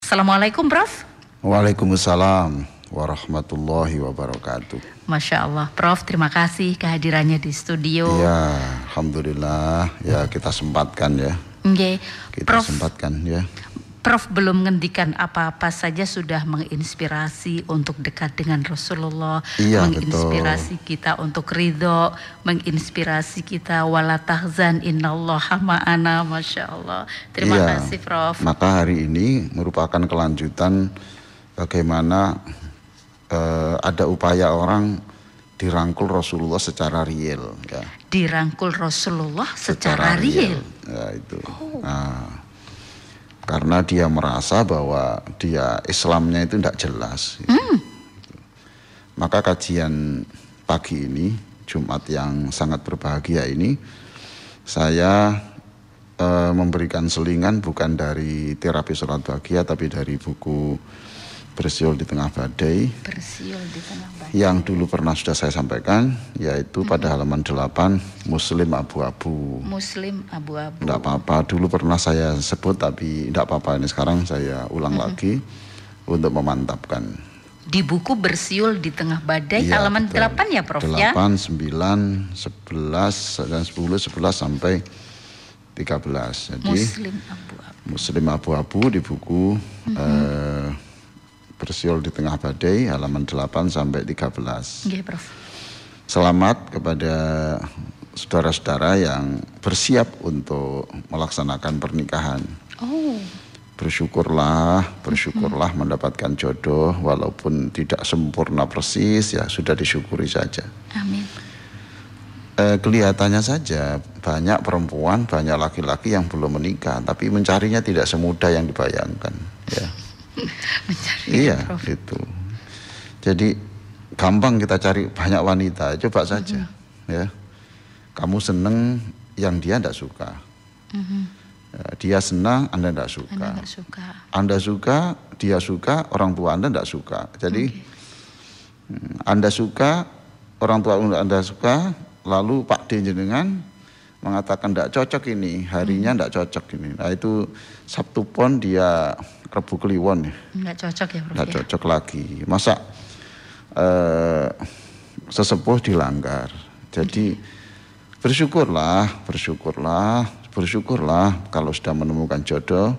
Assalamualaikum Prof. Waalaikumsalam warahmatullahi wabarakatuh. Masya Allah, Prof, terima kasih kehadirannya di studio. Ya, alhamdulillah ya kita sempatkan ya. Nggih, Kita Prof, sempatkan ya. Prof belum ngendikan apa-apa saja sudah menginspirasi untuk dekat dengan Rasulullah, Iya, menginspirasi kita untuk ridho, menginspirasi kita wala tahzan innallaha ma'ana, Masya Allah. Terima Iya, kasih Prof. Maka hari ini merupakan kelanjutan bagaimana ada upaya orang dirangkul Rasulullah secara real ya. Dirangkul Rasulullah secara real. Ya itu. Nah, karena dia merasa bahwa dia Islamnya itu tidak jelas. Maka kajian pagi ini, Jumat yang sangat berbahagia ini, saya memberikan selingan bukan dari terapi sholat bahagia, tapi dari buku Bersiul di Tengah Badai. Bersiul di Tengah Badai. Yang dulu pernah sudah saya sampaikan, yaitu pada halaman 8, Muslim Abu-Abu. Muslim Abu-Abu. Tidak apa-apa, dulu pernah saya sebut tapi tidak apa-apa, ini sekarang saya ulang lagi untuk memantapkan. Di buku Bersiul di Tengah Badai, Iya, halaman betul. 8 ya Prof 8, ya? 9, 11, dan 10, 11 sampai 13. Jadi Muslim Abu-Abu. Muslim Abu-Abu di buku Bersiul di Tengah Badai, halaman 8 sampai 13. Nggih, Prof. Selamat kepada saudara-saudara yang bersiap untuk melaksanakan pernikahan. Oh, Bersyukurlah mendapatkan jodoh walaupun tidak sempurna persis, ya sudah disyukuri saja. amin. Kelihatannya saja banyak perempuan, banyak laki-laki yang belum menikah, tapi mencarinya tidak semudah yang dibayangkan. Ya. Mencari Iya, Prof. itu. Jadi gampang kita cari banyak wanita, coba saja. Ya. Kamu seneng yang dia tidak suka. Ya, dia senang, Anda tidak suka. Anda nggak suka. Anda suka, dia suka, orang tua Anda tidak suka. Jadi Anda suka, orang tua Anda suka, lalu Pak D jenengan mengatakan tidak cocok ini, harinya tidak cocok ini. Nah itu Sabtu Pon dia Rebu Kliwon ya. Nggak cocok ya Prof Tidak ya? cocok lagi. Masa sesepuh dilanggar. Jadi bersyukurlah kalau sudah menemukan jodoh.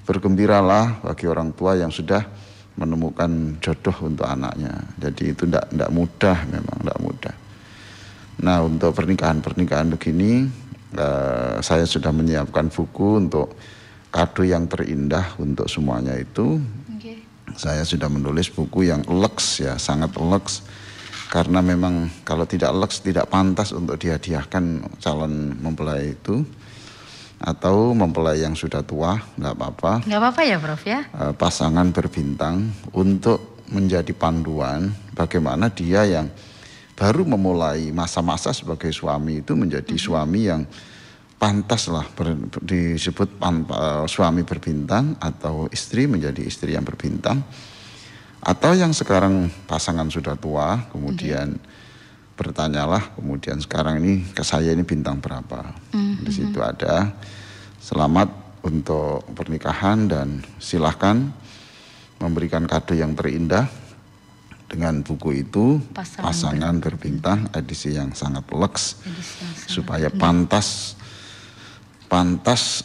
Bergembiralah bagi orang tua yang sudah menemukan jodoh untuk anaknya. Jadi itu tidak mudah, memang tidak mudah. Nah untuk pernikahan begini, saya sudah menyiapkan buku untuk kado yang terindah untuk semuanya itu. Okay. Saya sudah menulis buku yang leks ya, sangat leks. Karena memang kalau tidak leks tidak pantas untuk dihadiahkan calon mempelai itu. Atau mempelai yang sudah tua, nggak apa-apa. Nggak apa-apa ya Prof ya? Pasangan berbintang untuk menjadi panduan bagaimana dia yang baru memulai masa-masa sebagai suami itu menjadi suami yang pantas lah disebut suami berbintang, atau istri menjadi istri yang berbintang, atau yang sekarang pasangan sudah tua kemudian bertanyalah kemudian sekarang ini ke saya ini bintang berapa. Di situ ada selamat untuk pernikahan dan silahkan memberikan kado yang terindah dengan buku itu, pasangan berbintang edisi yang sangat leks, supaya pantas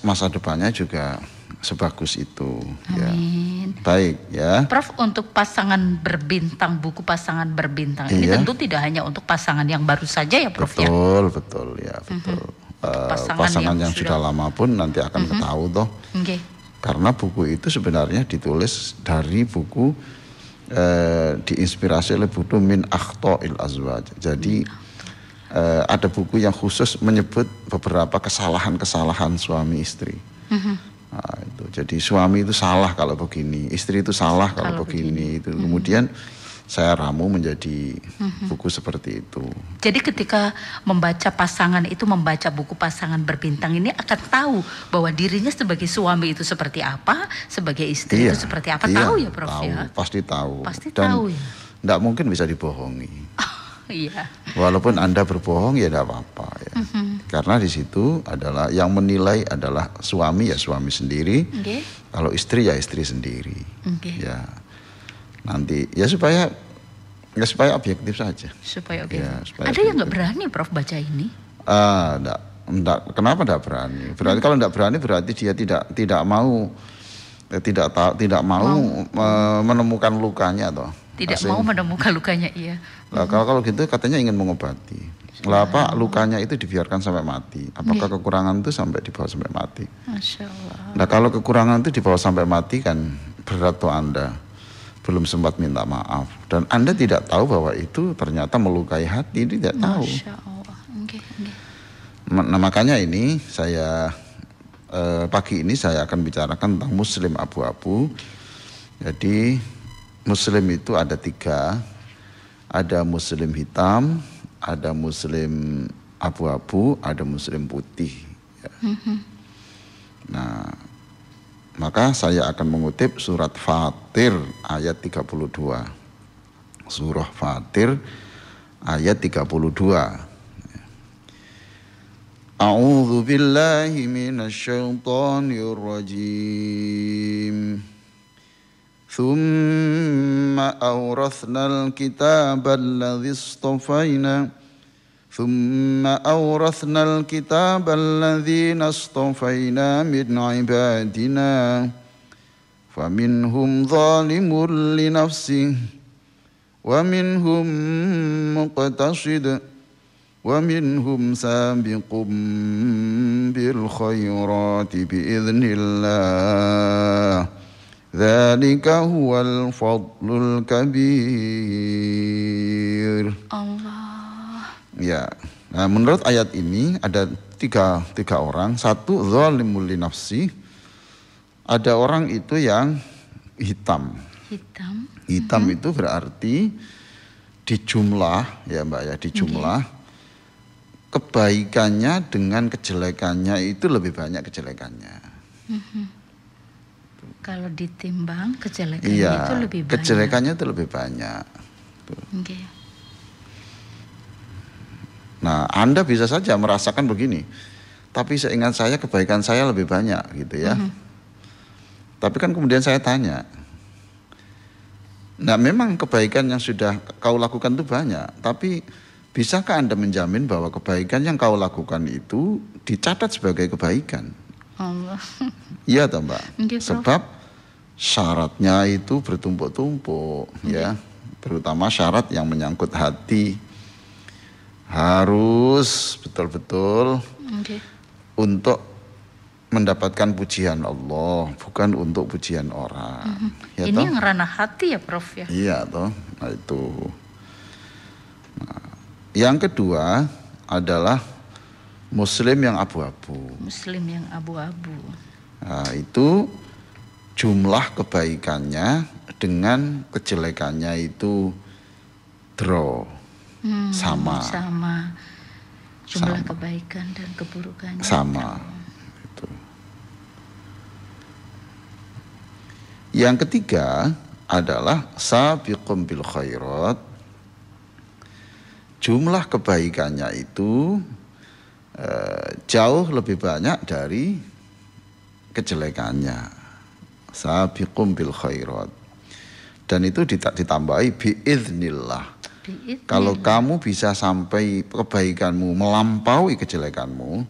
masa depannya juga sebagus itu. Amin. Ya. Baik ya. Prof, untuk pasangan berbintang, buku pasangan berbintang ini tentu tidak hanya untuk pasangan yang baru saja ya Prof ya? Betul ya, betul. Pasangan yang sudah lama pun nanti akan ketahui toh. Okay. Karena buku itu sebenarnya ditulis dari buku diinspirasi oleh buku Min Akhta'il Azwaj. Jadi ada buku yang khusus menyebut beberapa kesalahan-kesalahan suami istri. Nah, itu. Jadi suami itu salah kalau begini, istri itu salah kalau begini. Itu kemudian saya ramu menjadi buku seperti itu. Jadi ketika membaca pasangan itu, membaca buku pasangan berbintang ini akan tahu bahwa dirinya sebagai suami itu seperti apa, sebagai istri itu seperti apa. Tahu ya Prof tahu, ya? Pasti tahu. Pasti Dan tahu ya. tidak mungkin bisa dibohongi. Iya. Walaupun Anda berbohong ya tidak apa-apa ya. Karena di situ adalah yang menilai adalah suami ya suami sendiri. Okay. Kalau istri ya istri sendiri. Okay. Ya. Nanti ya supaya objektif saja. Supaya objektif. Ya, supaya ada objektif. yang nggak berani Prof baca ini? Enggak. Kenapa tidak berani? Berarti kalau tidak berani berarti dia tidak mau menemukan lukanya toh. Tidak mau menemukan lukanya, iya. Nah, kalau gitu katanya ingin mengobati. Lah apa lukanya itu dibiarkan sampai mati? Apakah kekurangan itu sampai dibawa sampai mati? Masya Allah. Nah kalau kekurangan itu dibawa sampai mati kan berat tuh Anda belum sempat minta maaf dan Anda tidak tahu bahwa itu ternyata melukai hati, tidak tahu. Masya Allah. Okay. Nah makanya ini saya pagi ini saya akan bicarakan tentang muslim abu-abu. Jadi muslim itu ada 3, ada muslim hitam, ada muslim abu-abu, ada muslim putih. Ya. Nah, maka saya akan mengutip surat Fatir ayat 32. Surah Fatir ayat 32. A'udzu billahi minasy syaithanir rajim. ثم أورثنا الكتاب الذي الذين اصطفينا من عبادنا فمنهم ظالم لنفسه ومنهم مقتصد ومنهم سابق بالخيرات بإذن الله Dzalika huwal fadlul kabir. Allah. Ya. Nah, menurut ayat ini ada tiga orang. Satu zalimul li nafsi. Ada orang itu yang hitam. Hitam itu berarti di jumlah ya Mbak ya, di jumlah kebaikannya dengan kejelekannya itu lebih banyak kejelekannya. Kalau ditimbang kejelekannya itu lebih banyak. Kejelekannya itu lebih banyak. Okay. Nah, Anda bisa saja merasakan begini. Tapi seingat saya kebaikan saya lebih banyak gitu ya. Tapi kan kemudian saya tanya. Nah, memang kebaikan yang sudah kau lakukan itu banyak, tapi bisakah Anda menjamin bahwa kebaikan yang kau lakukan itu dicatat sebagai kebaikan? Allah. Iya toh Mbak. Okay, sebab syaratnya itu bertumpuk-tumpuk ya, terutama syarat yang menyangkut hati harus betul-betul untuk mendapatkan pujian Allah, bukan untuk pujian orang. Ya ini toh? yang ranah hati ya Prof ya. Iya toh, nah itu. Nah, yang kedua adalah muslim yang abu-abu. Muslim yang abu-abu. Nah, itu jumlah kebaikannya dengan kejelekannya itu draw, sama. Jumlah kebaikan dan keburukannya sama. Itu. Yang ketiga adalah sabiqum bil khairat. Jumlah kebaikannya itu jauh lebih banyak dari kejelekannya. Sabiqum bil khairat. Dan itu ditambahi biiznillah. Kalau kamu bisa sampai kebaikanmu melampaui kejelekanmu,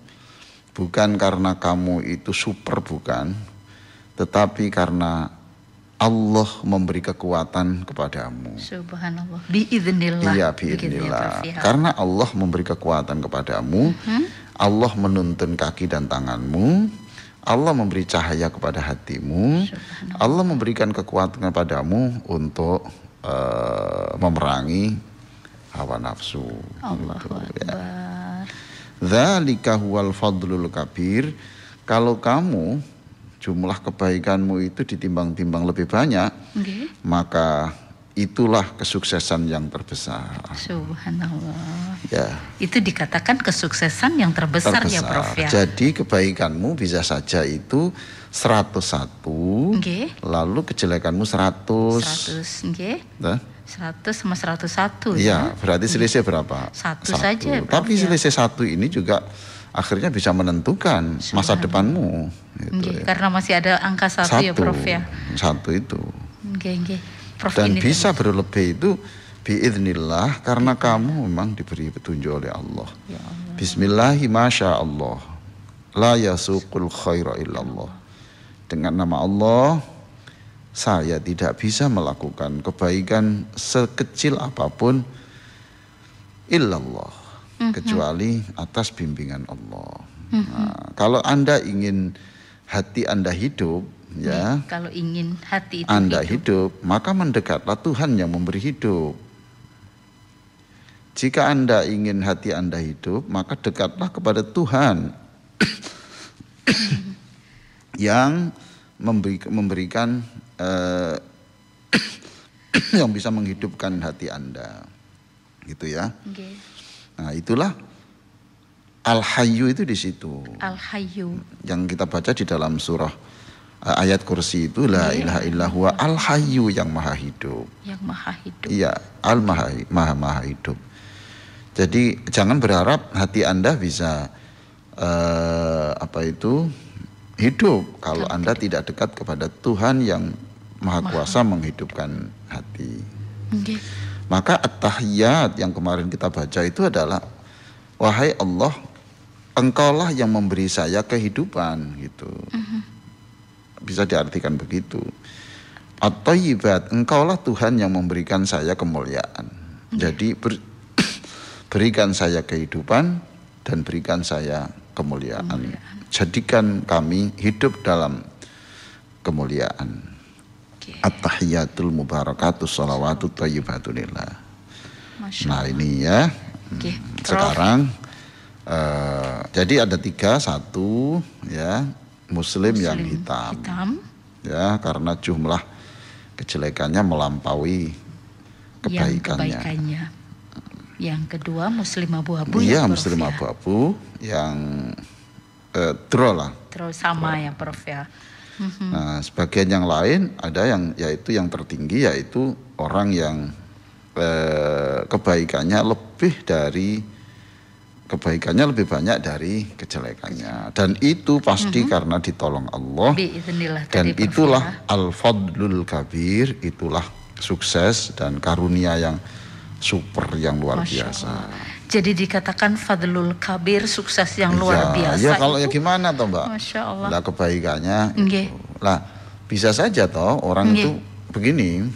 bukan karena kamu itu super, bukan, tetapi karena Allah memberi kekuatan kepadamu. Subhanallah. Biiznillah. Iya, biiznillah. Karena Allah memberi kekuatan kepadamu, Allah menuntun kaki dan tanganmu, Allah memberi cahaya kepada hatimu, Allah memberikan kekuatan kepadamu untuk memerangi hawa nafsu. Allahu Akbar. Dzalika huwal fadlul kabir. Kalau kamu jumlah kebaikanmu itu ditimbang-timbang lebih banyak, maka itulah kesuksesan yang terbesar. Subhanallah. Ya. Itu dikatakan kesuksesan yang terbesar ya Prof ya. Jadi kebaikanmu bisa saja itu 101, Nggih. lalu kejelekanmu 100. 100, nggih. Nah, 100 sama 101 iya, ya. berarti selisih berapa? Satu saja, Prof, Tapi ya. selisih 1 ini juga akhirnya bisa menentukan masa depanmu. Gitu, Nggih, ya. karena masih ada angka 1 ya, Prof ya. 1 itu. Nggih, nggih. Prof, Dan ini bisa berlebih itu biidznillah karena kamu memang diberi petunjuk oleh Allah. Ya Allah. Bismillahi masya Allah, la yasuqul khaira illallah. Dengan nama Allah, saya tidak bisa melakukan kebaikan sekecil apapun illallah, kecuali atas bimbingan Allah. Nah, kalau Anda ingin hati Anda hidup, ya, Kalau ingin hati itu Anda hidup. hidup, maka mendekatlah Tuhan yang memberi hidup. Jika Anda ingin hati Anda hidup, maka dekatlah kepada Tuhan yang memberikan yang bisa menghidupkan hati Anda. Gitu ya. Nggih. Nah, itulah Al-Hayyu itu di situ. Al-Hayyu. Yang kita baca di dalam surah ayat kursi itu la ilaha illa huwa al-hayyu yang maha hidup. Yang maha hidup. Iya, maha hidup. Jadi jangan berharap hati Anda bisa hidup kalau Anda tidak dekat kepada Tuhan yang maha kuasa menghidupkan hati. Nggih. Maka at-tahiyyat yang kemarin kita baca itu adalah wahai Allah, Engkaulah yang memberi saya kehidupan gitu. Bisa diartikan begitu. At-thayyibat, Engkaulah Tuhan yang memberikan saya kemuliaan. Jadi berikan saya kehidupan dan berikan saya kemuliaan. Jadikan kami hidup dalam kemuliaan. At-tahiyyatul mubarakatus shalawatut thayyibatunillah. Nah ini ya. Sekarang jadi ada 3, 1 ya, Muslim yang hitam. Ya, karena jumlah kejelekannya melampaui kebaikannya. Yang kedua Muslim abu-abu. Iya, Muslim abu-abu yang draw lah. Draw sama ya, Prof ya. Nah, sebagian yang lain ada yang yaitu yang tertinggi, yaitu orang yang kebaikannya lebih banyak dari kejelekannya, dan itu pasti karena ditolong Allah. Dan itulah al-fadlul kabir, itulah sukses dan karunia yang super, yang luar biasa. Jadi dikatakan fadlul kabir, sukses yang luar biasa. Ya kalau ya gimana toh Mbak? Masya Allah. Lah kebaikannya itu. Lah bisa saja toh orang itu begini,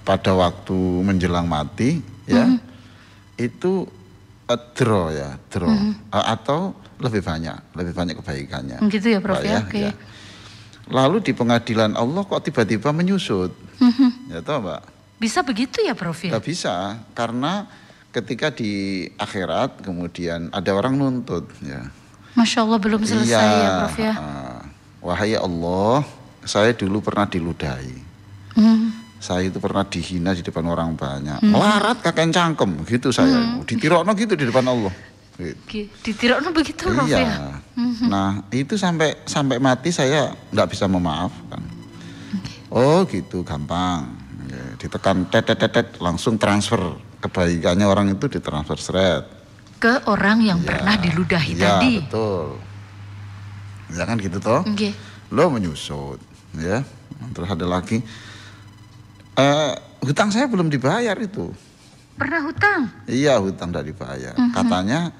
pada waktu menjelang mati ya, itu draw atau lebih banyak kebaikannya. Gitu ya Prof ya. Ya. Lalu di pengadilan Allah kok tiba-tiba menyusut. Ya toh Mbak? Bisa begitu ya Prof ya? Gak bisa, karena ketika di akhirat kemudian ada orang nuntut ya. Masya Allah, belum selesai ya Prof ya. Wahai Allah, saya dulu pernah diludahi. Saya itu pernah dihina di depan orang banyak. Melarat kakek cangkem gitu saya. Ditirokno gitu di depan Allah. Gitu. Ditirokno begitu Prof ya. Nah, itu sampai mati saya nggak bisa memaafkan. Oh, gitu gampang. Ditekan tet langsung transfer kebaikannya orang itu, ditransfer seret ke orang yang pernah diludahi tadi. Ya betul. Ya kan gitu toh. Lo menyusut ya. Terus ada lagi hutang saya belum dibayar itu. Pernah hutang? Iya, hutang tidak dibayar. Katanya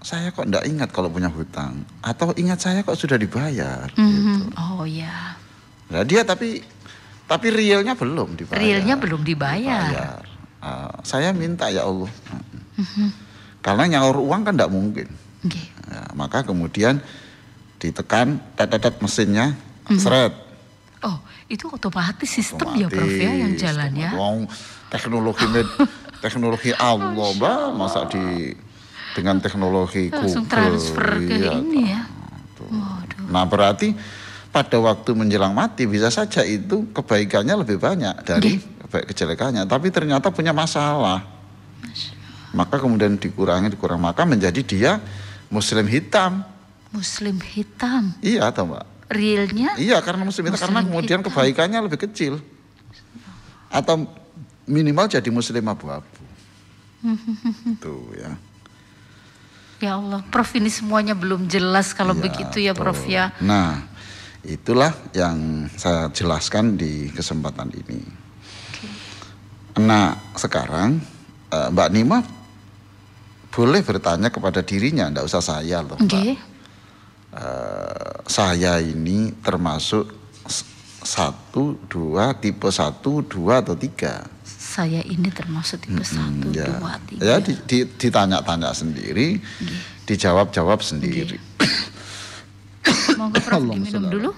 saya kok tidak ingat kalau punya hutang, atau ingat saya kok sudah dibayar. Gitu. Oh ya. Nah dia tapi realnya belum dibayar. Realnya belum dibayar. Saya minta ya Allah. Karena nyaur uang kan tidak mungkin. Ya, maka kemudian ditekan tet mesinnya, seret. Oh, itu otomatis sistem ya Prof ya yang jalan ya. Teknologi Allah, Mbak, masa dengan teknologi langsung Google transfer ke ini ya. Nah, berarti pada waktu menjelang mati bisa saja itu kebaikannya lebih banyak dari kejelekannya, tapi ternyata punya masalah. Maka kemudian dikurangi, maka menjadi dia Muslim hitam. Muslim hitam. Iya, atau Mbak? realnya? Iya, karena muslim hitam, karena kemudian kebaikannya lebih kecil. Atau minimal jadi muslim abu-abu. Tuh ya. Ya Allah, Prof, ini semuanya belum jelas kalau begitu ya, Prof ya. Nah, itulah yang saya jelaskan di kesempatan ini. Nah, sekarang Mbak Nima boleh bertanya kepada dirinya, enggak usah saya loh, Mbak. Saya ini termasuk 1, 2, tipe 1, 2 atau 3. Saya ini termasuk tipe 1, 2, 3. Ya, ditanya-tanya sendiri, dijawab-jawab sendiri. Monggo Prof diminum dulu.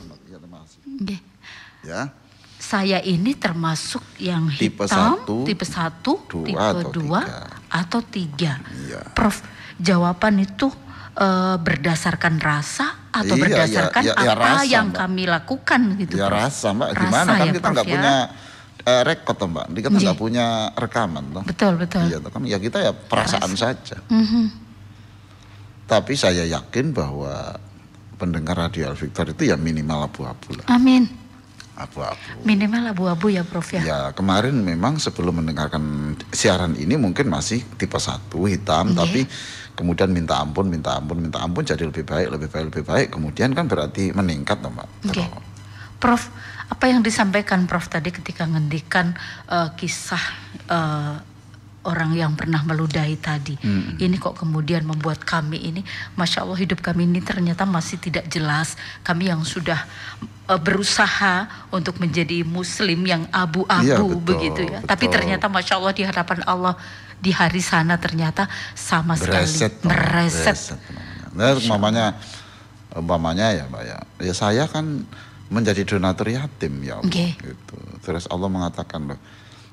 Ya. Saya ini termasuk yang hitam, tipe 1, tipe 2 atau 3. Iya. Prof, jawaban itu berdasarkan rasa atau berdasarkan apa rasa, yang Mbak. Kami lakukan gitu, Ya Prof? rasa, Mbak. Rasa, Gimana kan ya, kita Prof, nggak ya? punya rekod toh, Mbak. Kita nggak punya rekaman toh. Betul. Iya toh kan. Ya kita ya perasaan saja. Tapi saya yakin bahwa pendengar Radio Al Victor itu ya minimal abu-abu lah. Amin. Abu-abu. Minimal abu-abu ya, Prof ya. Ya kemarin memang sebelum mendengarkan siaran ini mungkin masih tipe 1 hitam, tapi kemudian minta ampun jadi lebih baik. Kemudian kan berarti meningkat toh, Mbak. Oke. Prof, apa yang disampaikan Prof tadi ketika ngendikan kisah orang yang pernah meludahi tadi, ini kok kemudian membuat kami ini, Masya Allah, hidup kami ini ternyata masih tidak jelas. Kami yang sudah berusaha untuk menjadi muslim yang abu-abu begitu ya. Tapi ternyata Masya Allah di hadapan Allah di hari sana ternyata sama sekali mereset. Nah, umpamanya ya, Mbak ya saya kan menjadi donatur yatim ya Allah, gitu. Terus Allah mengatakan, loh,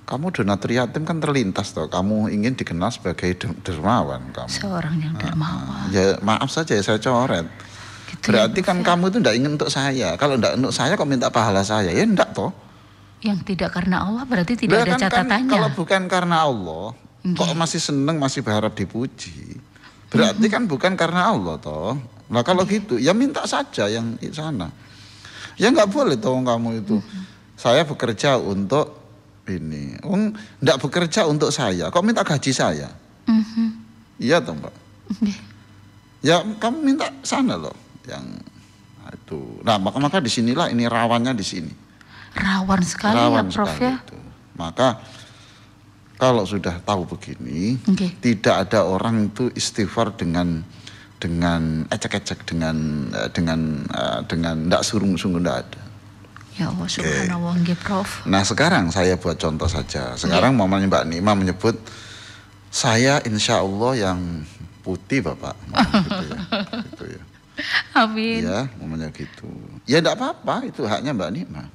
kamu donatur yatim kan terlintas toh, kamu ingin dikenal sebagai dermawan kamu. Seorang yang dermawan. Ya maaf saja ya saya coret. Gitu berarti ya, kan kamu itu enggak ingin untuk saya. Kalau enggak untuk saya kok minta pahala saya? Ya enggak toh. Yang tidak karena Allah berarti tidak ada catatannya. Kalau bukan karena Allah, kok masih seneng, masih berharap dipuji. Berarti kan bukan karena Allah toh. Nah kalau gitu ya minta saja yang di sana. Ya nggak boleh toh kamu itu. Saya bekerja untuk ini. Nggak bekerja untuk saya. Kok minta gaji saya? Iya toh, Mbak. Ya kamu minta sana loh. Yang itu. Nah maka disinilah ini rawannya di sini. Rawan sekali ya, Prof ya. Itu. Maka kalau sudah tahu begini, tidak ada orang itu istighfar dengan ecek-ecek, dengan enggak sungguh-sungguh, enggak ada. Ya Allah, subhanallah, Prof. Nah sekarang saya buat contoh saja. Sekarang mamanya Mbak Nima menyebut saya insya Allah yang putih, Bapak. Gitu ya. Gitu ya. Amin. Ya, mamanya gitu. Ya enggak apa-apa, itu haknya Mbak Nima.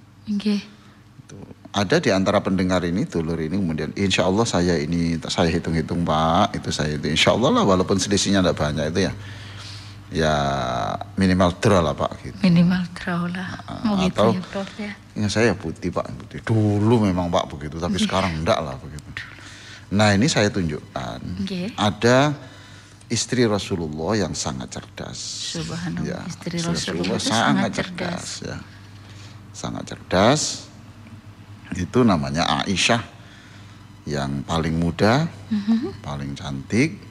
Ada di antara pendengar ini, dulur ini, kemudian insya Allah saya hitung-hitung Pak, itu saya itu insya Allah lah, walaupun selisihnya tidak banyak itu ya minimal draw lah Pak gitu. Minimal draw lah. Atau gitu ya, Prof ya. Ya saya putih Pak, putih. Dulu memang Pak begitu, tapi sekarang enggak lah begitu. Nah ini saya tunjukkan, ada istri Rasulullah yang sangat cerdas. Subhanallah, ya, istri Rasulullah sangat cerdas. Ya. Sangat cerdas. Itu namanya Aisyah, yang paling muda, paling cantik,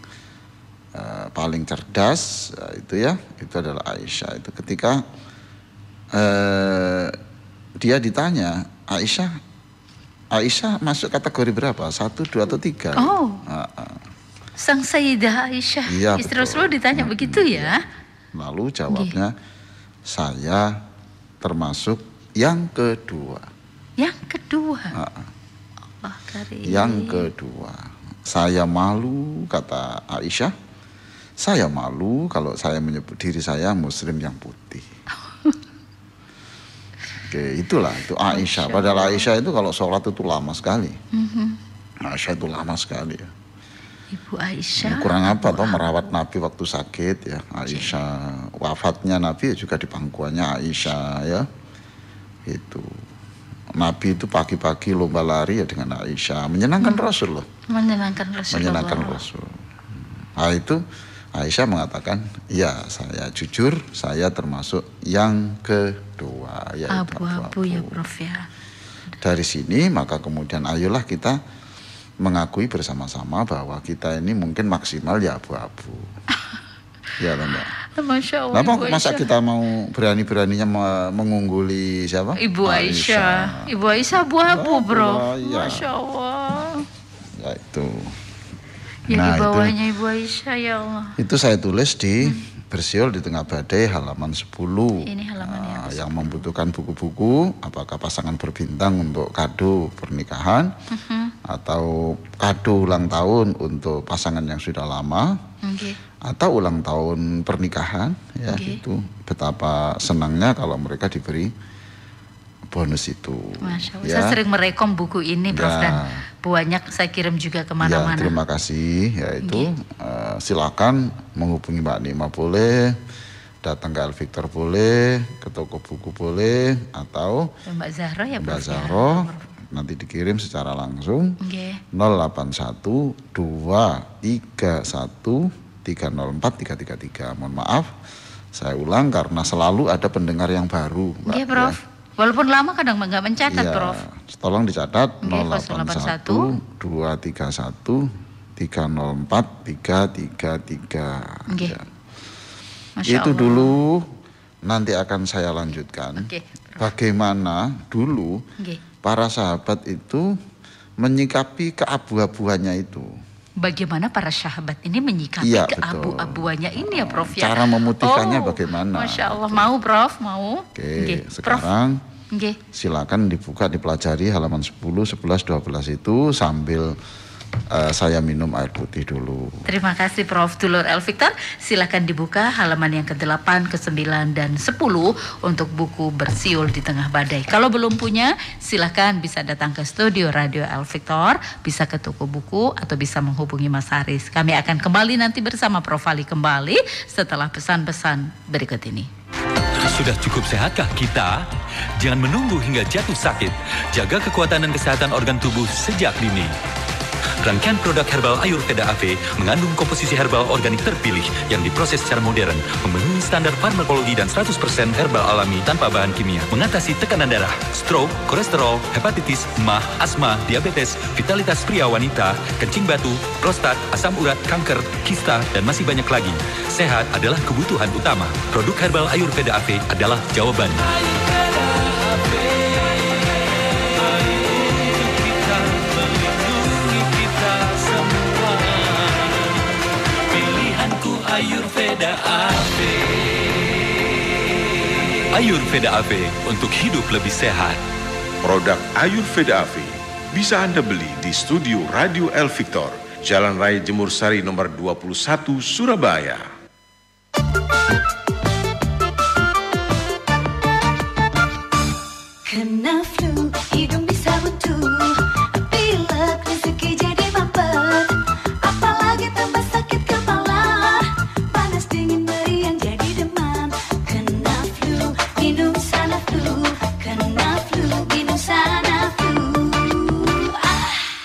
paling cerdas, itu ya, itu adalah Aisyah. Itu ketika dia ditanya, Aisyah masuk kategori berapa? 1, 2 atau 3? Oh, Sang Sayyidah Aisyah, iya, istri Rasulullah ditanya begitu ya? Lalu jawabnya, saya termasuk yang kedua. Yang kedua. Allah karim. Yang kedua, saya malu, kata Aisyah. Saya malu kalau saya menyebut diri saya muslim yang putih. Oke, itulah itu Aisyah. Padahal Aisyah itu kalau sholat itu lama sekali. Aisyah itu lama sekali ya. Ibu Aisyah. Kurang apa toh merawat Nabi waktu sakit ya. Aisyah, wafatnya Nabi juga di pangkuannya Aisyah ya. Itu. Nabi itu pagi-pagi lomba lari ya dengan Aisyah, menyenangkan Rasul loh. Menyenangkan Rasulullah. Menyenangkan Rasul. Nah itu Aisyah mengatakan, ya saya jujur, saya termasuk yang kedua, yaitu Abu-abu ya Prof ya. Dari sini maka kemudian ayolah kita mengakui bersama-sama bahwa kita ini mungkin maksimal ya abu-abu. Ya Mbak. Masya Allah. Kenapa masa kita mau berani-beraninya mengungguli siapa? Ibu Aisyah. Ibu Aisyah abu-abu bro. Ya. Masya Allah. Ya itu. Ya di bawahnya Ibu Aisyah ya Allah. Itu saya tulis di Bersiul di Tengah Badai halaman 10. Ini halamannya. Yang membutuhkan buku-buku, apakah pasangan berbintang untuk kado pernikahan atau kado ulang tahun untuk pasangan yang sudah lama, atau ulang tahun pernikahan, ya itu betapa senangnya kalau mereka diberi bonus itu. Masya Allah. Ya. Saya sering merekom buku ini Prof dan banyak saya kirim juga kemana-mana. Ya, terima kasih. Yaitu silakan menghubungi Mbak Nima boleh, datang ke El Victor boleh, ke toko buku boleh, atau Mbak Zahra ya Mbak Prof. Zahra nanti dikirim secara langsung 081 231 304 333. Mohon maaf, saya ulang karena selalu ada pendengar yang baru. Iya Prof. Ya. Walaupun lama kadang nggak mencatat ya, Prof. Tolong dicatat 081 231 304 333. Okay. Ya. Itu dulu, nanti akan saya lanjutkan. Bagaimana dulu para sahabat itu menyikapi keabu-abuannya itu. Bagaimana para sahabat ini menyikapi keabu-abuannya ini ya Prof ya. Cara memutihkannya bagaimana? Masya Allah, mau Prof, mau. Oke, sekarang silakan dibuka, dipelajari halaman 10, 11, 12 itu sambil saya minum air putih dulu. Terima kasih Prof. Dulur El Victor. Silakan dibuka halaman yang ke-8, ke-9, dan 10 untuk buku Bersiul di Tengah Badai. Kalau belum punya, silakan bisa datang ke studio Radio El Victor, bisa ke toko buku, atau bisa menghubungi Mas Haris. Kami akan kembali nanti bersama Prof. Ali kembali setelah pesan-pesan berikut ini. Sudah cukup sehatkah kita? Jangan menunggu hingga jatuh sakit. Jaga kekuatan dan kesehatan organ tubuh sejak dini. Rangkaian produk herbal Ayurveda AV mengandung komposisi herbal organik terpilih yang diproses secara modern, memenuhi standar farmakologi dan 100% herbal alami tanpa bahan kimia, mengatasi tekanan darah, stroke, kolesterol, hepatitis, MAH, asma, diabetes, vitalitas pria wanita, kencing batu, prostat, asam urat, kanker, kista, dan masih banyak lagi. Sehat adalah kebutuhan utama. Produk herbal Ayurveda AV adalah jawabannya. Ayurveda AV. Ayurveda AV untuk hidup lebih sehat. Produk Ayurveda AV bisa Anda beli di studio Radio El Victor, Jalan Raya Jemur Sari nomor 21 Surabaya. Kena flu, hidung bisa butuh, pilek rezeki jadi mampet, apalagi tambah sakit kepala, panas dingin meriang jadi demam. Kena flu, minum sana flu, kena flu, minum sana flu.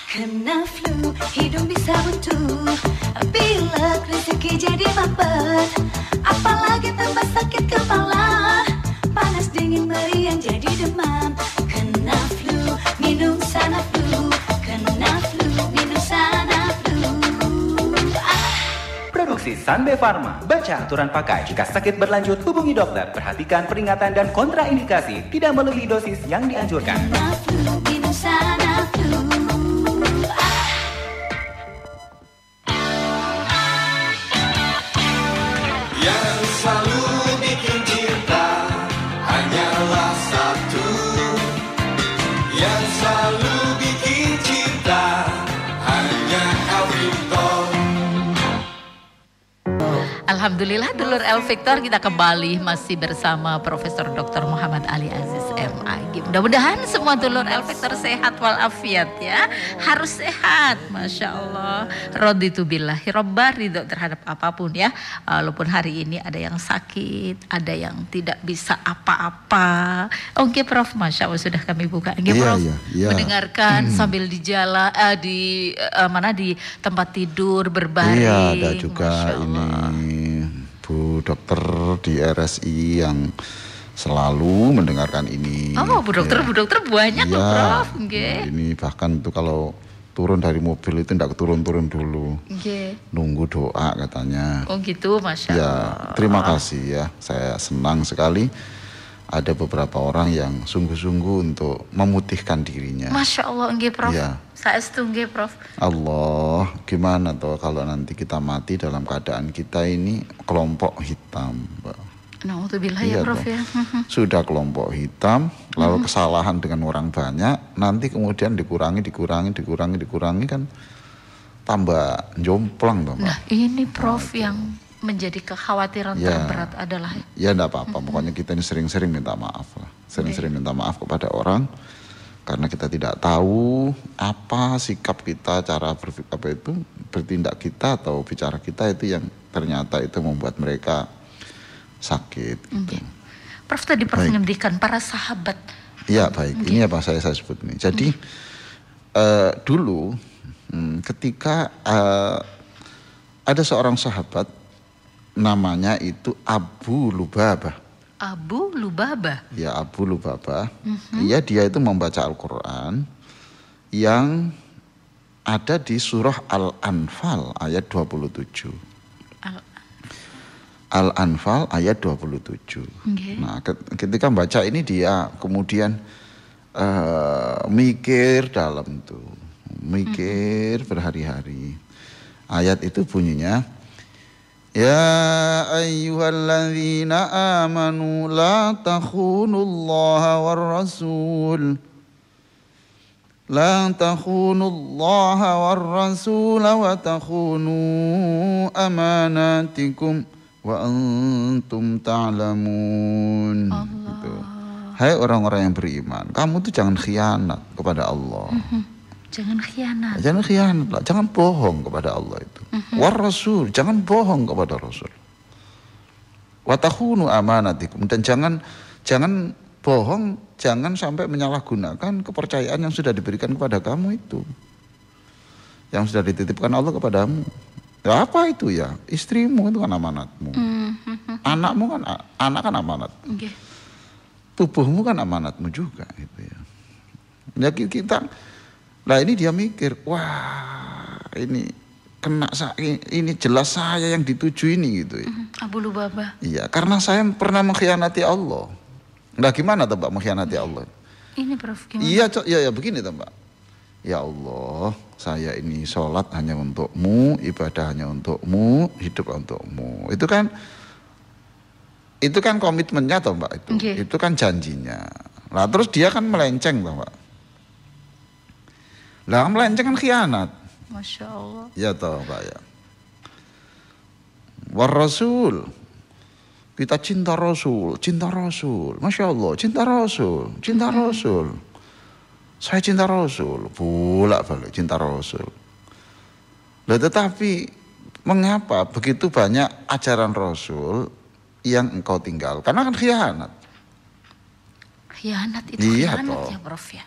Kena flu, hidung bisa butuh, pilek rezeki jadi mampet, apalagi tambah sakit kepala, panas dingin meriang jadi demam. Kena flu, minum sana flu, kena flu, minum sana flu. Produksi Sanbe Pharma. Baca aturan pakai. Jika sakit berlanjut, hubungi dokter. Perhatikan peringatan dan kontraindikasi. Tidak melebihi dosis yang dianjurkan. Kena flu, minum sana flu. Yang selalu bikin cinta hanyalah satu. Yang selalu bikin cinta hanya El Victor. Alhamdulillah dulur El Victor, kita kembali masih bersama Profesor Dr. Muhammad Ali Aziz MAG. Mudah-mudahan semua dulur El-Fiktor sehat walafiat ya. Harus sehat, Masya Allah. Raditu billahi robba, ridho terhadap apapun ya. Walaupun hari ini ada yang sakit, ada yang tidak bisa apa-apa. Oke Prof, Masya Allah sudah kami buka. Oke Prof, mendengarkan sambil di jalan, di tempat tidur, berbaring. Iya, ada juga ini Bu Dokter di RSI yang selalu mendengarkan ini. Oh, Bu Dokter banyak loh Prof. Nah, ini bahkan itu kalau turun dari mobil itu tidak turun-turun dulu. Nunggu doa katanya. Oh gitu, Masya Allah. Ya, terima kasih ya. Saya senang sekali ada beberapa orang yang sungguh-sungguh untuk memutihkan dirinya. Masya Allah, Prof. Ya. Saya setuju, Prof. Allah, gimana toh kalau nanti kita mati dalam keadaan kita ini kelompok hitam, Mbak. Na'udzubillah ya Prof ya. Sudah kelompok hitam, lalu kesalahan dengan orang banyak, nanti kemudian dikurangi kan tambah jomplang toh, Mbak. Nah, ini Prof yang menjadi kekhawatiran terberat adalah ya enggak apa-apa, pokoknya kita ini sering-sering minta maaf lah. Sering-sering minta maaf kepada orang karena kita tidak tahu apa sikap kita, cara bertindak kita atau bicara kita itu yang ternyata itu membuat mereka sakit gitu. Prof tadi Prof menghentikan para sahabat. Iya baik, ini apa saya sebut ini. Jadi dulu ketika ada seorang sahabat namanya itu Abu Lubabah. Abu Lubabah? Ya Abu Lubabah. Iya dia itu membaca Al-Quran yang ada di surah Al-Anfal ayat 27. Al-Anfal ayat 27. Nah, ketika membaca ini dia kemudian mikir dalam itu, mikir berhari-hari. Ayat itu bunyinya, ya ayyuhalladzina amanu la takhunullaha war rasul. La takhunullaha war rasul wa takhunu amanatikum wa antum ta'lamun. Gitu. Hai orang-orang yang beriman, kamu tuh jangan khianat kepada Allah. Jangan khianat. Jangan khianat lah, jangan bohong kepada Allah itu. War rasul, jangan bohong kepada Rasul. Wa takhunu amanatikum, dan jangan bohong, jangan sampai menyalahgunakan kepercayaan yang sudah diberikan kepada kamu itu. Yang sudah dititipkan Allah kepadamu. Ya apa itu ya? Istrimu itu kan amanatmu. Anak kan amanat. Tubuhmu kan amanatmu juga gitu ya. Ya kita, nah ini dia mikir, wah ini kena ini jelas saya yang dituju ini gitu ya. Abu Lubabah. Iya, karena saya pernah mengkhianati Allah. Nah gimana tuh Mbak mengkhianati Allah? Ini Prof gimana? Iya begini tuh Mbak. Ya Allah, saya ini sholat hanya untukmu, ibadah hanya untukmu, hidup untukmu. Itu kan komitmennya toh Mbak itu. Itu kan janjinya. Nah terus dia kan melenceng toh Mbak. Lah melenceng kan khianat. Masya Allah. Ya toh Mbak ya. War Rasul. Kita cinta Rasul. Masya Allah, cinta Rasul. Saya cinta Rasul, bolak-balik cinta Rasul. Nah, tetapi mengapa begitu banyak ajaran Rasul yang engkau tinggal? Karena kan khianat. Khianat itu khianat ya Prof ya.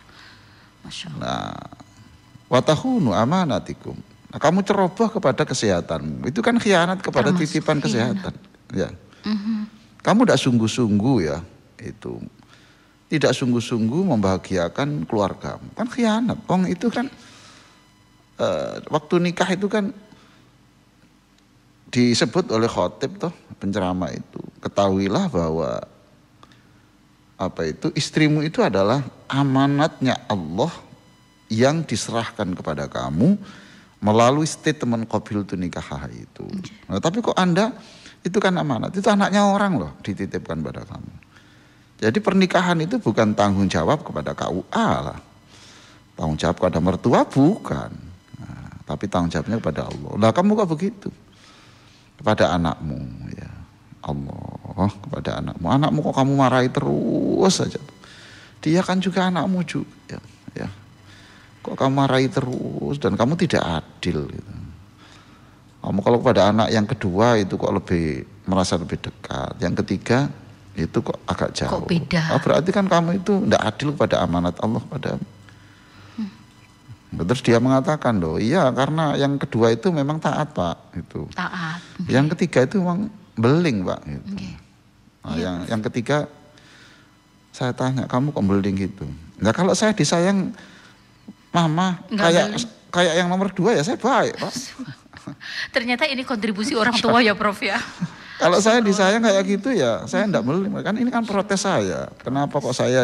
Masya Allah. Nah, watahunu amanatikum. Nah, kamu ceroboh kepada kesehatanmu. Itu kan khianat kepada titipan kesehatan. Ya. Kamu tidak sungguh-sungguh ya itu. Tidak sungguh-sungguh membahagiakan keluargamu. Kan khianat. Itu kan waktu nikah itu kan disebut oleh khotib toh, penceramah itu. Ketahuilah bahwa istrimu itu adalah amanatnya Allah yang diserahkan kepada kamu melalui statement qabiltu nikah itu. Nah, tapi kok Anda itu kan amanat. Itu anaknya orang loh dititipkan pada kamu. Jadi pernikahan itu bukan tanggung jawab kepada KUA lah. Tanggung jawab kepada mertua bukan. Nah, tapi tanggung jawabnya kepada Allah. Lah kamu kok begitu? Kepada anakmu ya. Allah kepada anakmu. Anakmu kok kamu marahi terus saja. Dia kan juga anakmu juga. Ya. Kok kamu marahi terus dan kamu tidak adil gitu. Kamu kalau kepada anak yang kedua itu kok lebih merasa lebih dekat. Yang ketiga itu kok agak jauh. Kok beda? Berarti kan kamu itu tidak adil kepada amanat Allah padamu. Terus dia mengatakan loh, iya karena yang kedua itu memang taat Pak. Itu. Taat. Yang ketiga itu memang beling Pak. Gitu. Nah, yang ketiga saya tanya kamu kok beling gitu. Nah kalau saya disayang Mama kayak yang nomor 2 ya saya baik Pak. Ternyata ini kontribusi orang tua ya Prof ya. Kalau saya disayang kayak gitu ya saya enggak beling. Kan ini kan protes saya. Kenapa kok saya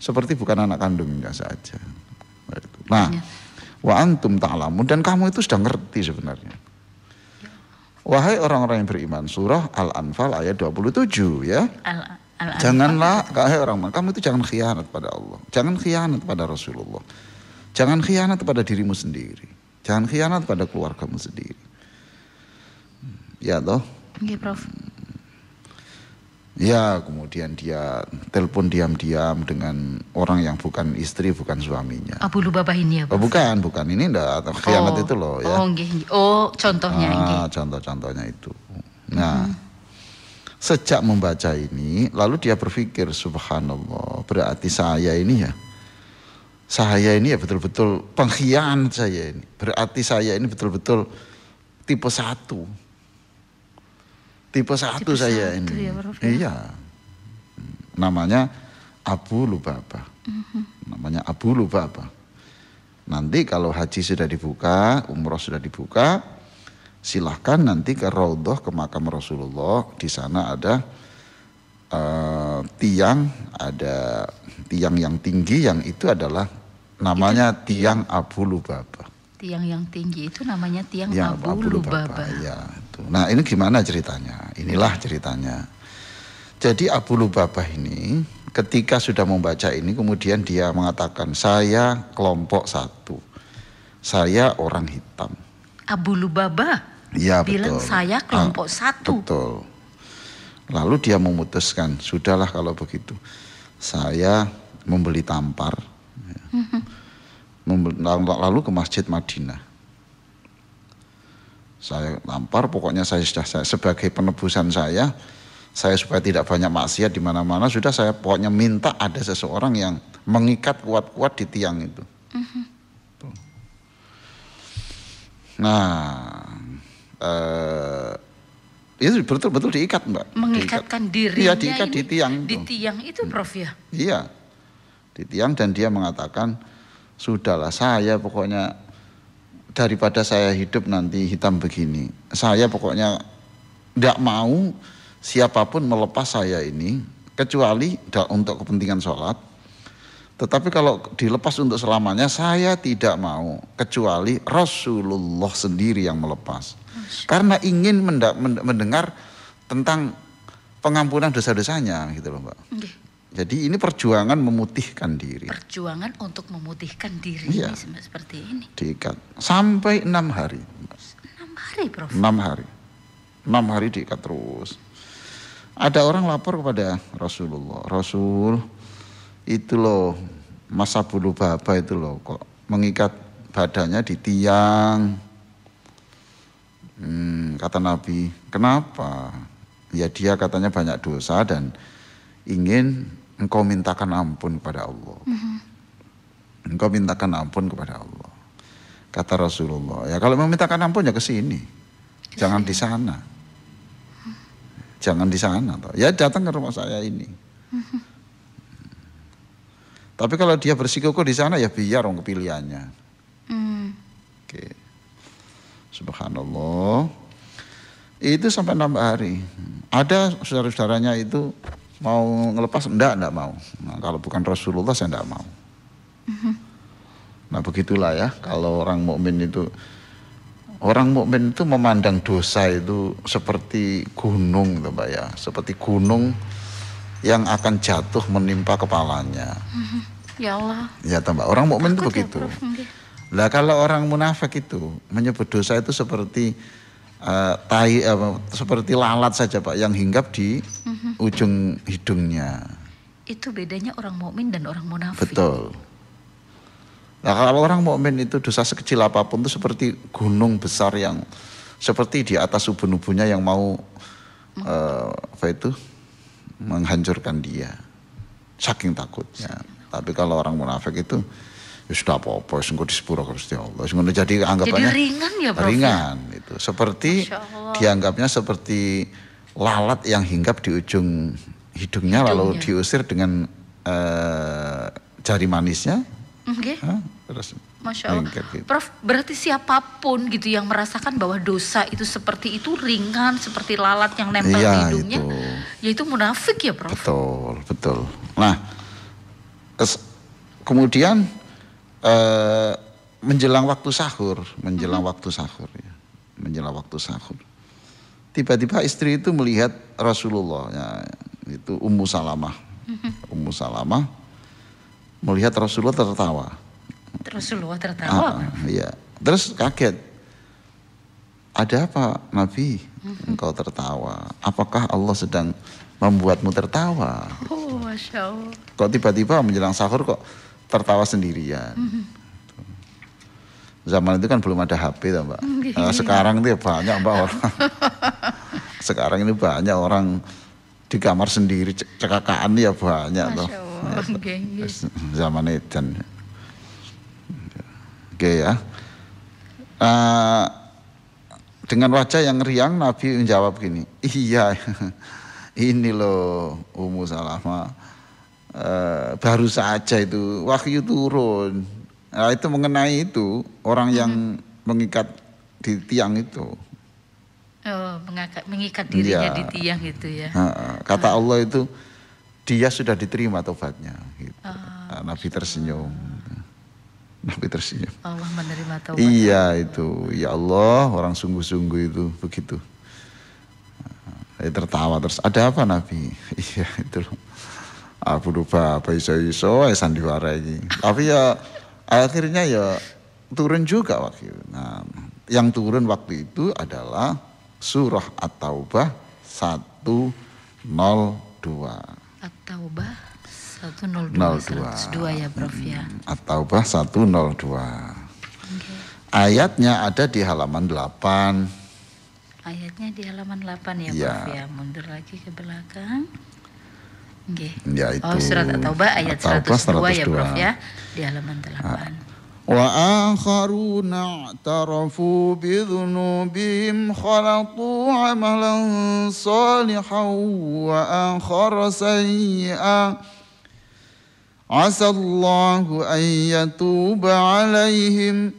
seperti bukan anak kandungnya saja. Nah, wa antum ta'lamun dan kamu itu sudah ngerti sebenarnya. Wahai orang-orang yang beriman, surah Al-Anfal ayat 27 ya. Janganlah, wahai orang, kamu itu jangan khianat pada Allah. Jangan khianat pada Rasulullah. Jangan khianat pada dirimu sendiri. Jangan khianat pada keluargamu sendiri. Ya toh? Nggih, Prof. Ya, kemudian dia telepon diam-diam dengan orang yang bukan istri, bukan suaminya. Abu Lubabah ini ya, Prof? Bukan. Ini enggak khianat itu loh ya. Contohnya ini. Contoh-contohnya itu. Nah, sejak membaca ini, lalu dia berpikir, subhanallah, berarti saya ini ya betul-betul pengkhianat saya ini. Berarti saya ini betul-betul tipe 1. Tipe 1 saya ini. Ya, Prof, ya? Iya. Namanya Abu Lubabah. Namanya Abu Lubabah. Nanti kalau haji sudah dibuka, umroh sudah dibuka, silahkan nanti ke Raudhah, ke makam Rasulullah. Di sana ada tiang yang tinggi yang itu adalah namanya tiang Abu Lubabah. Tiang yang tinggi itu namanya tiang Ya, Abu Lubabah. Ya, itu. Nah ini gimana ceritanya? Inilah ceritanya. Jadi Abu Lubabah ini ketika sudah membaca ini kemudian dia mengatakan saya kelompok 1. Saya orang hitam. Abu Lubabah Ya, bilang betul. saya kelompok 1. Betul. Lalu dia memutuskan sudahlah kalau begitu. Saya membeli tampar. Lalu ke Masjid Madinah. Saya tampar, pokoknya saya sebagai penebusan saya supaya tidak banyak maksiat di mana-mana, sudah saya pokoknya minta ada seseorang yang mengikat kuat-kuat di tiang itu. Nah, itu betul-betul diikat Mbak. Mengikatkan dirinya. Iya, diikat di tiang. Di tiang itu Prof ya? Iya, di tiang dan dia mengatakan, sudahlah saya pokoknya daripada saya hidup nanti hitam begini. Saya pokoknya tidak mau siapapun melepas saya ini kecuali untuk kepentingan sholat. Tetapi kalau dilepas untuk selamanya saya tidak mau kecuali Rasulullah sendiri yang melepas. Karena ingin mendengar tentang pengampunan dosa-dosanya gitu loh Mbak. Okay. Jadi ini perjuangan memutihkan diri. Perjuangan untuk memutihkan diri Iya. seperti ini. Diikat sampai 6 hari. 6 hari Prof. 6 hari. 6 hari diikat terus. Ada orang lapor kepada Rasulullah. Rasul, itu loh Mas Abu Lubabah itu loh kok mengikat badannya di tiang. Kata Nabi, kenapa? Ya dia katanya banyak dosa dan ingin engkau mintakan ampun kepada Allah. Engkau mintakan ampun kepada Allah. Kata Rasulullah, ya kalau memintakan ampun ya ke sini. Jangan di sana. Jangan di sana toh. Ya datang ke rumah saya ini. Tapi kalau dia bersikukuh di sana ya biar orang kepilihannya. Oke. Subhanallah. Itu sampai 6 hari. Ada saudara-saudaranya itu mau ngelepas, enggak mau. Nah, kalau bukan Rasulullah saya enggak mau. Nah begitulah ya, kalau orang mukmin itu memandang dosa itu seperti gunung, Mbak ya, seperti gunung yang akan jatuh menimpa kepalanya. Ya Allah. Ya Mbak, orang mukmin itu Takut ya, begitu. Prof. Lah kalau orang munafik itu menyebut dosa itu seperti seperti lalat saja Pak yang hinggap di ujung hidungnya. Itu bedanya orang mukmin dan orang munafik. Betul. Nah, kalau orang mukmin itu dosa sekecil apapun itu seperti gunung besar yang seperti di atas ubun-ubunnya yang mau menghancurkan dia. Saking takutnya. Tapi kalau orang munafik itu ya sudah apa-apa, sungguh disepuro Gusti Allah. Sungguh jadi anggapannya jadi ringan ya Prof. Ringan itu. Seperti dianggapnya seperti lalat yang hinggap di ujung hidungnya lalu diusir dengan jari manisnya. Terus Masya Allah. gitu. Prof, berarti siapapun gitu yang merasakan bahwa dosa itu seperti itu ringan, seperti lalat yang nempel di hidungnya, ya itu munafik ya Prof? Betul. Nah, kemudian menjelang waktu sahur, tiba-tiba istri itu melihat Rasulullah, ya, itu Ummu Salamah. Ummu Salamah melihat Rasulullah tertawa. Iya. Terus kaget. Ada apa Nabi? Engkau tertawa. Apakah Allah sedang membuatmu tertawa? Oh, Masya Allah. Kok tiba-tiba menjelang sahur kok tertawa sendirian? Zaman itu kan belum ada HP toh, Mbak. Sekarang itu ya banyak Mbak orang. Sekarang ini banyak orang di kamar sendiri cekakaan ya banyak toh. Zaman edan. Oke ya. Dengan wajah yang riang Nabi menjawab gini, iya ini loh Ummu Salamah, baru saja itu wahyu turun. Nah, itu mengenai itu orang yang mengikat di tiang itu. Mengikat dirinya di tiang itu ya. Kata Allah itu dia sudah diterima taubatnya. Gitu. Nabi tersenyum. Allah menerima taubat. Iya itu, ya Allah orang sungguh-sungguh itu begitu. Tertawa terus, ada apa Nabi? Iya itu loh. Aku lupa apa iso-iso sandiwara ini. Tapi ya akhirnya ya turun juga waktu itu. Nah, yang turun waktu itu adalah surah At-Taubah 102. At-Taubah 102 ya Prof ya. At-Taubah 102. Ayatnya ada di halaman 8. Ayatnya di halaman 8 ya Prof ya. Mundur lagi ke belakang. Ya, itu. Oh, surat At-Taubah ayat 102 ya Prof ya. Di halaman 8. Wa akharuna i'tarafu bi dhunubihim khalatu 'amalan salihan wa akhara sayyi'an asallahu an yatuba 'alaihim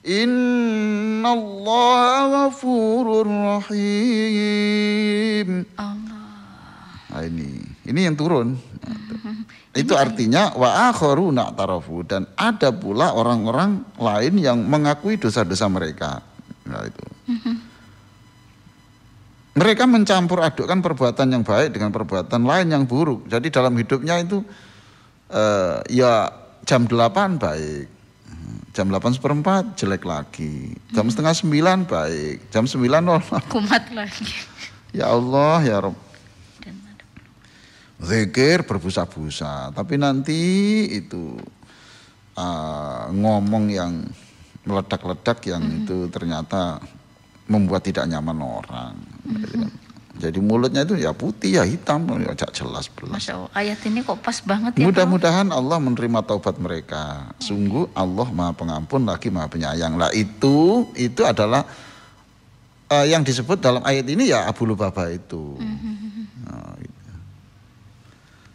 innallaha ghafurur rahim. Nah, ini yang turun. Itu artinya wa akharuna i'tarafu, dan ada pula orang-orang lain yang mengakui dosa-dosa mereka. Nah, itu. Mereka mencampur adukkan perbuatan yang baik dengan perbuatan lain yang buruk. Jadi dalam hidupnya itu ya jam 8 baik, jam 8:15 jelek lagi, jam setengah 9 baik, jam 9:00 kumat lagi. Ya Allah ya Rabb. Zikir berbusa-busa, tapi nanti itu ngomong yang meledak-ledak yang itu ternyata membuat tidak nyaman orang. Jadi mulutnya itu ya putih ya hitam, ya jelas belas. Masya Allah, ayat ini kok pas banget ya. Mudah-mudahan Allah menerima taubat mereka. Sungguh Allah Maha Pengampun lagi Maha Penyayang. Lah itu adalah yang disebut dalam ayat ini ya Abu Lubabah itu.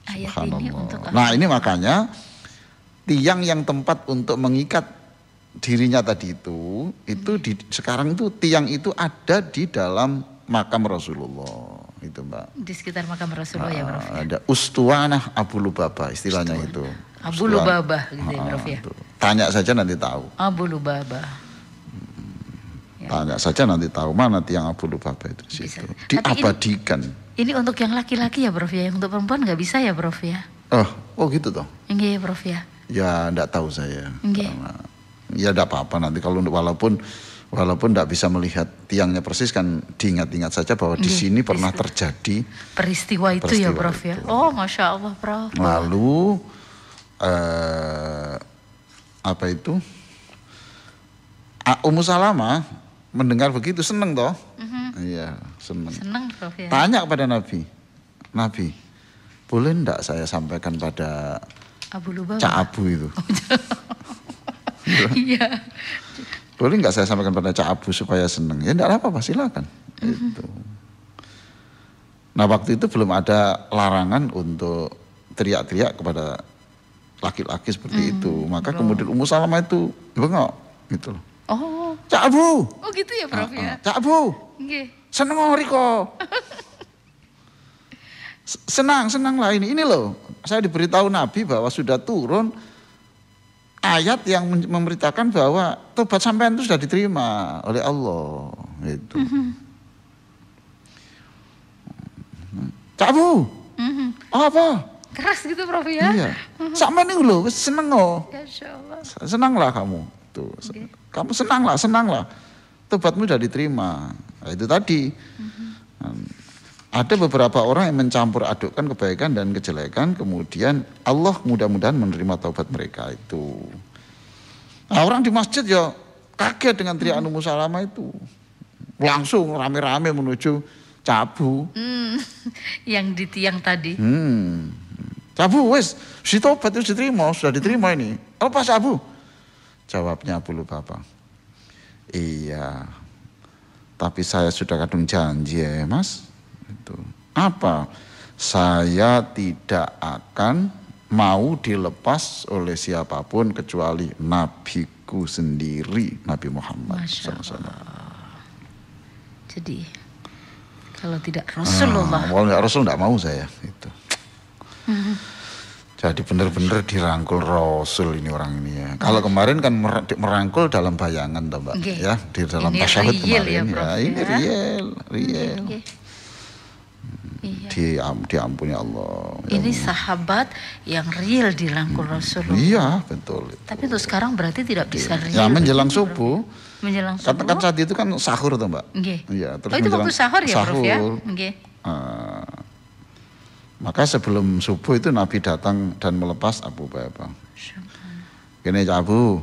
Ayat ini untuk apa? Nah ini makanya tiang yang tempat untuk mengikat dirinya tadi itu sekarang itu tiang itu ada di dalam makam Rasulullah itu Mbak. Di sekitar makam Rasulullah ya Prof. Ada Ustuwanah Abu Lubabah istilahnya itu. Abu Lubabah gitu ya Prof ya. Tanya saja nanti tahu. Abu Lubabah. Tanya saja nanti tahu mana tiang Abu Lubabah itu di situ. Diabadikan. Ini untuk yang laki-laki ya Prof ya, yang untuk perempuan nggak bisa ya Prof ya? Oh gitu toh? Enggak ya Prof ya? Ya enggak tahu saya. Enggak. Ya enggak apa-apa nanti kalau walaupun Walaupun tidak bisa melihat tiangnya persis, kan diingat-ingat saja bahwa di sini pernah terjadi peristiwa itu ya Prof ya. Oh Masya Allah Prof. Lalu apa itu? Ummu Salamah mendengar begitu seneng toh? Iya, seneng. Seneng Prof ya. Tanya kepada Nabi, Nabi, boleh enggak saya sampaikan pada Abu Lubabah. Cak Abu itu? Iya. Boleh enggak saya sampaikan pada Cak Abu supaya seneng? Ya enggak apa-apa, silakan. Itu. Nah waktu itu belum ada larangan untuk teriak-teriak kepada laki-laki seperti itu. Maka kemudian Ummu Salamah itu bengok gitu loh. Oh. Cak Abu. Oh gitu ya Prof ya. Cak Abu. Nggih. Seneng Riko. Senang-senanglah ini loh. Saya diberitahu Nabi bahwa sudah turun ayat yang memberitakan bahwa tobat sampean itu sudah diterima oleh Allah. Itu. Cak Abu. Oh apa? Keras gitu Prof ya. Iya. Sampean ini loh seneng oh. Masya Allah. Senanglah kamu. Tuh. Kamu senanglah. Tobatmu sudah diterima. Nah, itu tadi. Ada beberapa orang yang mencampur adukkan kebaikan dan kejelekan, kemudian Allah mudah-mudahan menerima taubat mereka itu. Nah, orang di masjid ya kaget dengan teriakan Ummu Salamah itu. Langsung rame-rame menuju Cak Abu. Yang di tiang tadi. Cak Abu wes, si taubat itu diterima, sudah diterima ini. Apa Cak Abu? Jawabnya Abu Lubabah. Iya. Tapi saya sudah kadung janji ya Mas. Itu. Apa? Saya tidak akan mau dilepas oleh siapapun kecuali nabiku sendiri, Nabi Muhammad SAW. Jadi kalau tidak Rasulullah. Kalau Rasul tidak mau saya itu. Jadi benar-benar dirangkul Rasul ini orang ini ya. Kalau kemarin kan merangkul dalam bayangan toh Mbak, ya, di dalam tasyahud kemarin ya. Ini real. Diampuni Allah. Ini sahabat yang real dirangkul Rasulullah. Iya, betul. Tapi untuk sekarang berarti tidak bisa real. Ya menjelang subuh. Menjelang subuh. Kan saat itu kan sahur toh Mbak. Nggih. Iya, terus itu waktu sahur ya Prof ya? Nggih. Maka sebelum subuh itu Nabi datang dan melepas Abu Bakar. Kene Cak Abu.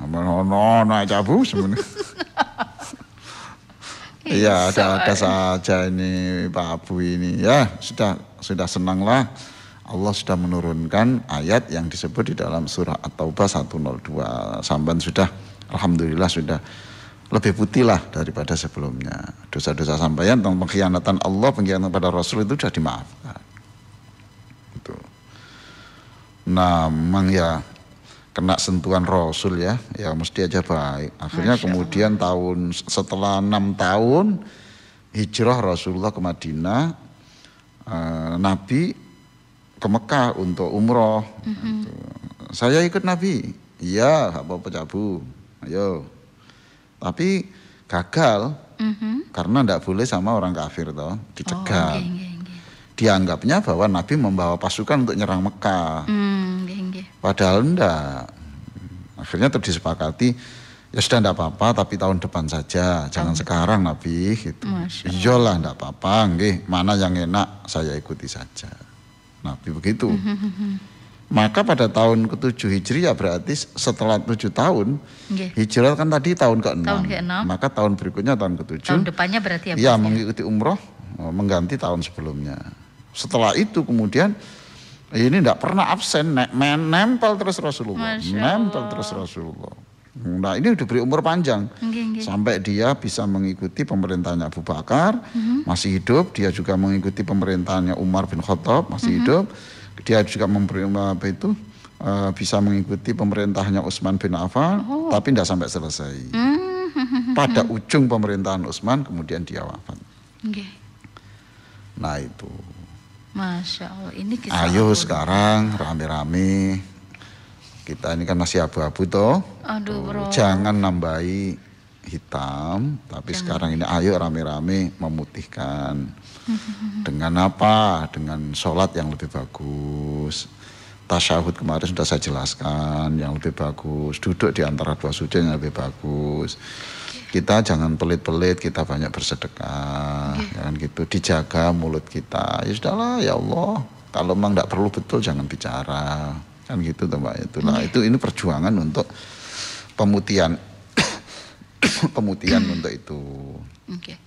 Ono Cak Abu sebenarnya. Iya, ada saja ini Pak Abu ini. Ya, sudah senanglah. Allah sudah menurunkan ayat yang disebut di dalam surah At-Taubah 102. Sampan sudah alhamdulillah sudah lebih putih lah daripada sebelumnya. Dosa-dosa sampeyan tentang pengkhianatan Allah, pengkhianatan pada Rasul itu sudah dimaafkan. Itu. Nah, memang ya kena sentuhan Rasul ya mesti aja baik. Akhirnya kemudian setelah 6 tahun hijrah Rasulullah ke Madinah, Nabi ke Mekah untuk umroh. Saya ikut Nabi. Iya, apa-apa Cak Abu. Ayo. Tapi gagal karena tidak boleh sama orang kafir toh, dicegat. Dianggapnya bahwa Nabi membawa pasukan untuk nyerang Mekah. Padahal enggak. Akhirnya disepakati, ya sudah enggak apa-apa tapi tahun depan saja, jangan sekarang Nabi gitu. Iyalah enggak apa-apa, nggih, mana yang enak saya ikuti saja. Nabi begitu. Maka pada tahun ke-7 Hijriah berarti setelah 7 tahun, hijrah kan tadi tahun ke-6. Maka tahun berikutnya tahun ke-7. Tahun depannya berarti ya mengikuti umroh, mengganti tahun sebelumnya. Setelah itu kemudian ini tidak pernah absen, nempel terus Rasulullah. Nah ini diberi umur panjang. Sampai dia bisa mengikuti pemerintahnya Abu Bakar, masih hidup. Dia juga mengikuti pemerintahnya Umar bin Khattab, masih hidup. Dia juga bisa mengikuti pemerintahnya Utsman bin Affan, tapi tidak sampai selesai. Pada ujung pemerintahan Utsman kemudian dia wafat. Nah itu. Masya Allah, ini kisah. Ayo sekarang rame-rame, kita ini kan masih abu-abu toh. Aduh bro. Jangan nambahi hitam, tapi sekarang ini ayo rame-rame memutihkan. Dengan apa? Dengan sholat yang lebih bagus. Tasyahud kemarin sudah saya jelaskan yang lebih bagus. Duduk di antara dua sujud yang lebih bagus. Kita jangan pelit-pelit, kita banyak bersedekah, jangan gitu. Dijaga mulut kita. Ya sudahlah, ya Allah. Kalau memang tidak perlu betul, jangan bicara. Kan gitu tuh Mbak. Itulah. Ini perjuangan untuk pemutihan, pemutihan untuk itu. Oke.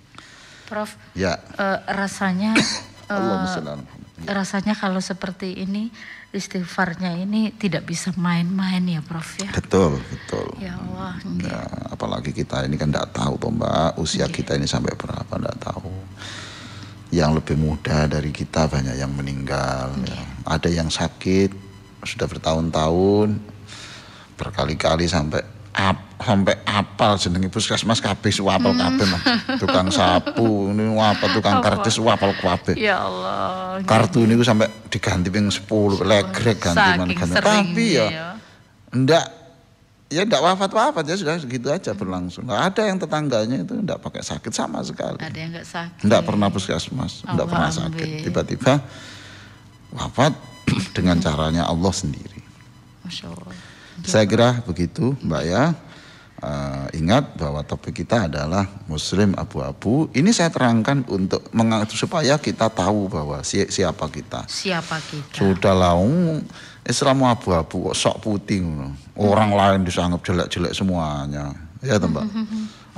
Prof, Ya. Rasanya Allahumma sholli ala Muhammad. rasanya kalau seperti ini istighfarnya ini tidak bisa main-main ya Prof ya. Betul, betul. Ya Allah. Ya, apalagi kita ini kan tidak tahu toh Mbak, usia kita ini sampai berapa tidak tahu. Yang lebih muda dari kita banyak yang meninggal. Ya. Ada yang sakit sudah bertahun-tahun, berkali-kali sampai apal jenenge puskesmas kabeh apal kabeh mah. Tukang sapu ini apa tukang karcis apal kabeh. Ya Allah. Kartu ini sampai diganti ping 10 legrek ganti mana ganti. Tapi ya ndak wafat ya sudah segitu aja berlangsung. Nggak ada yang tetangganya itu ndak pakai sakit sama sekali. Ada yang nggak sakit. Ndak pernah puskesmas, ndak pernah sakit. Tiba-tiba wafat dengan caranya Allah sendiri. Masya Allah. Saya kira begitu Mbak ya. Ingat bahwa topik kita adalah Muslim abu-abu. Ini saya terangkan untuk supaya kita tahu bahwa siapa kita. Siapa kita. Sudah lah, Islam abu-abu kok sok putih. Orang lain disanggap jelek-jelek semuanya. Ya Mbak.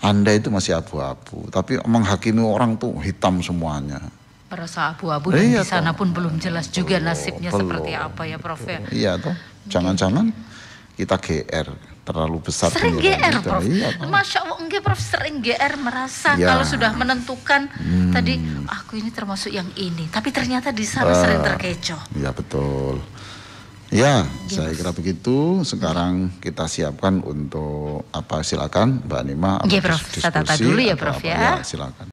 Anda itu masih abu-abu. Tapi menghakimi orang tuh hitam semuanya. Merasa abu-abu dan di sana pun belum jelas juga nasibnya seperti apa ya Prof ya. Iya toh. Jangan-jangan kita GR terlalu besar. Sering GR Prof. Iya, Masya Allah enggak Prof, sering GR merasa kalau sudah menentukan tadi aku ini termasuk yang ini. Tapi ternyata di sana sering terkecoh. Iya betul. Ya, saya kira begitu. Sekarang kita siapkan untuk apa? Silakan Mbak Nima. Iya Prof, saya tata dulu ya Prof ya. Silakan.